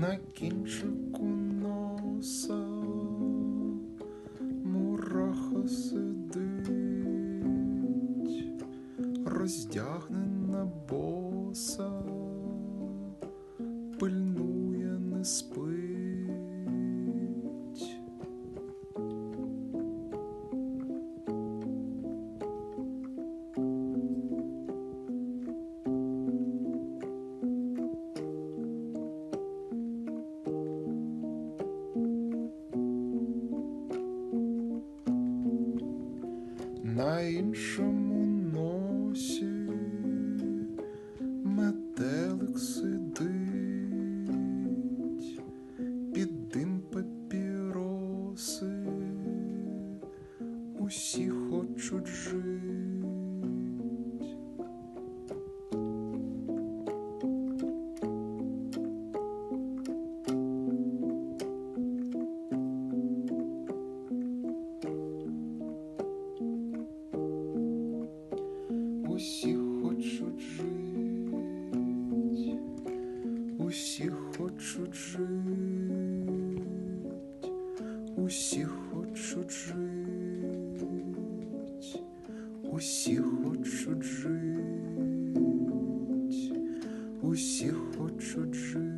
на кінчику носа мураха сидить, роздягнена боса, пильнує, не спить. На іншому носі метелик сидить, під дим папіроси, усі хочуть жить. Усі хочуть жить, усі хочуть жить, усі хочуть жить, усі хочуть жить, усі хочуть жить.